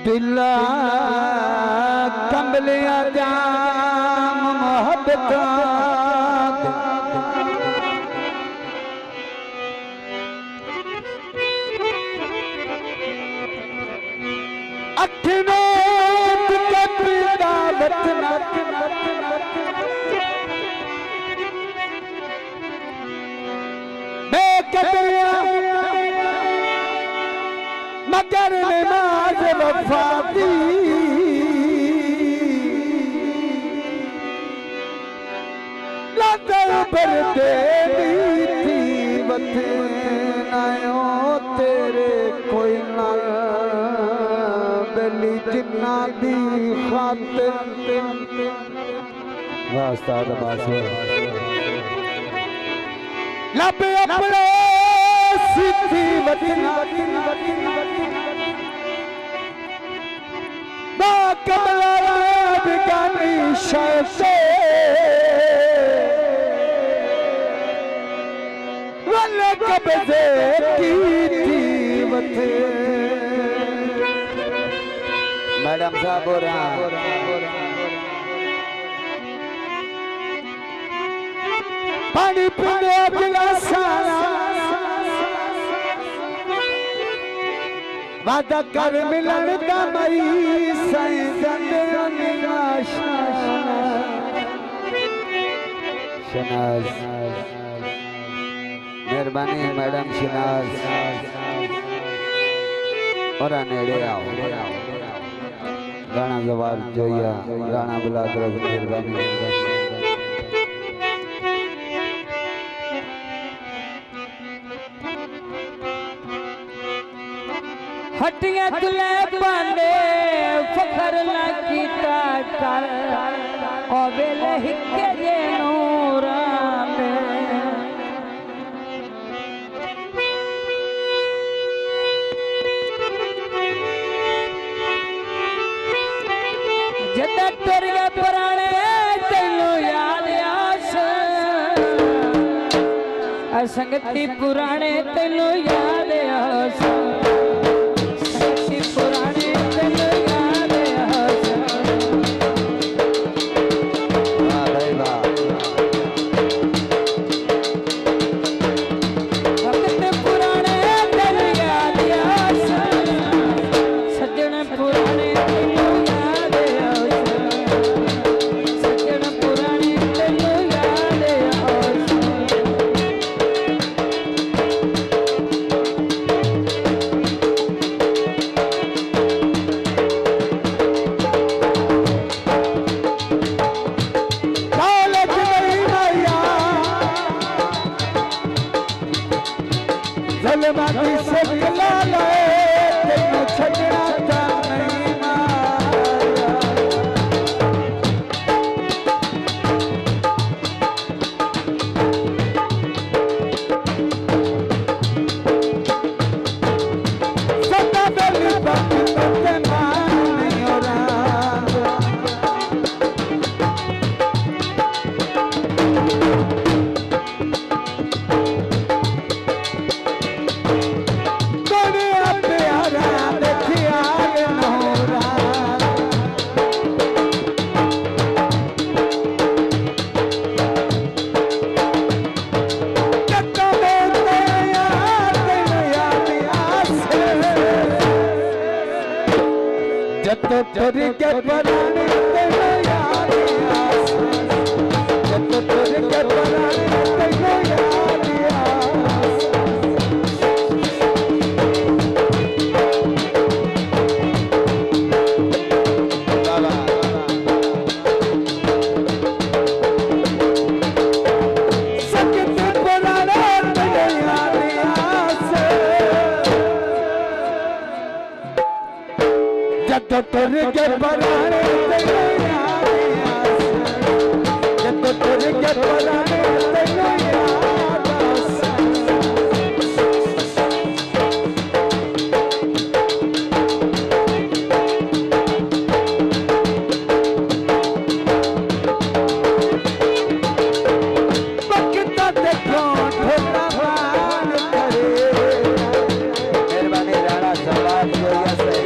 दिला कमलिया जाम मोहब्बत अठनो के पिता बतना मैं कतरिया मगर नमाज वफाती लदर पर देनी थी वतनायो तेरे कोई ना बली जिन्ना दी खातिर वास्ता दबासो लब अपने सिद्धि वतना ना कमला बिगानी शर्ते वाले कब्जे की थी वते मैडम साहब हो रहा पानी पीने गिलासा वादा कर मिलन दा मई साईं जंदे शनाज मेहरबानी मैडम शनाज और नेड़े आओ गाना जवाब जोया गाना बुला कर मेहरबानी हटिया तुले बने फखर ना कीता कर ओवेल हिके जे नूरा में जदा टुर गए पुराने तैनू याद आस संगती पुराने तैनू याद आस पुराने तैनू याद आस वक्त पुराने तैनू याद आस सजन पुराने तैनू याद आस सजन पुराने तैनू याद आस जलमाती से मिला लाए तेनू छड़ना था नहीं मारा सदा बेली बाकी तोते मान नहीं हो रहा जब तुर के बनाने तेनू याद आस जब तुर के बनाने तेनू याद आस सकते बनाने तेनू याद आस जब तुर के बनाने तेनू याद आस जब तुर के बनाने तेनू याद आस बकता देखो ठोका बाल करे मेहरबानी राणा सवाल जोया से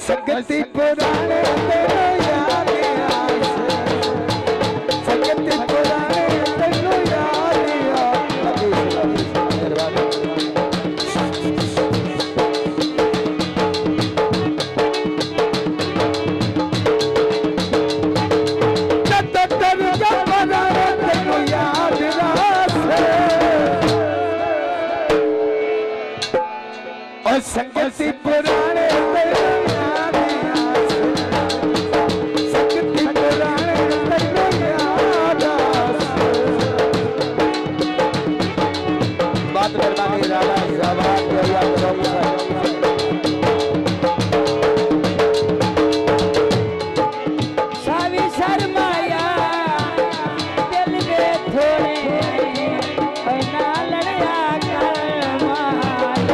संगति पुराने तेनो याद आसे संगति पुराने तेनो याद संगति पुराने तेनो याद आसे संगति पुराने तेनो याद आसे बात करवानी राधा जवाब या सावी शर्माया दिल में थोड़े ना लड़या कर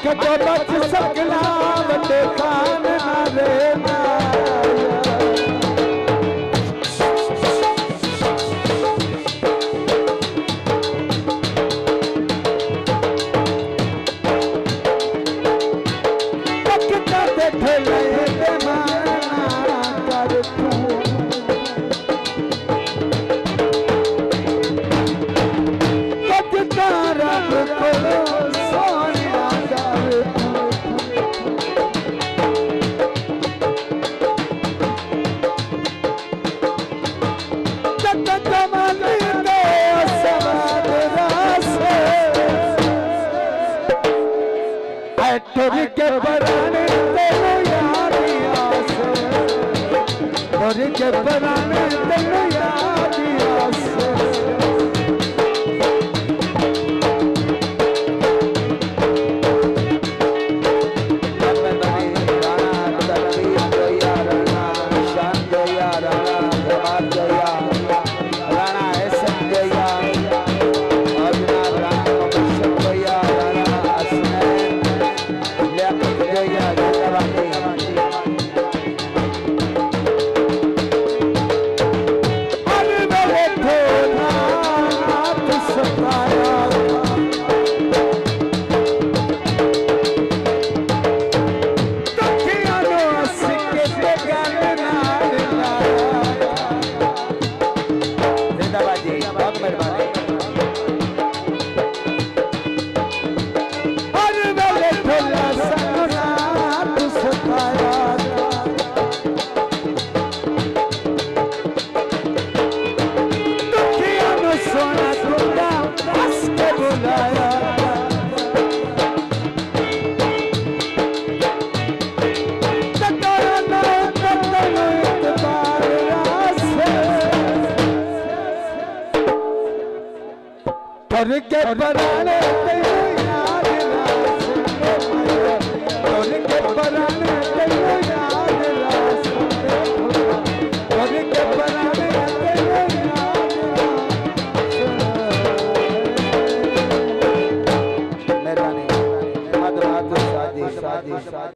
कदों बच सकना वड्डे खान रे पक्का बैठे ले माना कर तू कद रब को तोर के बराने तेनो याद आसे तोर के बराने तेनो याद आसे तोर के बराने तेनो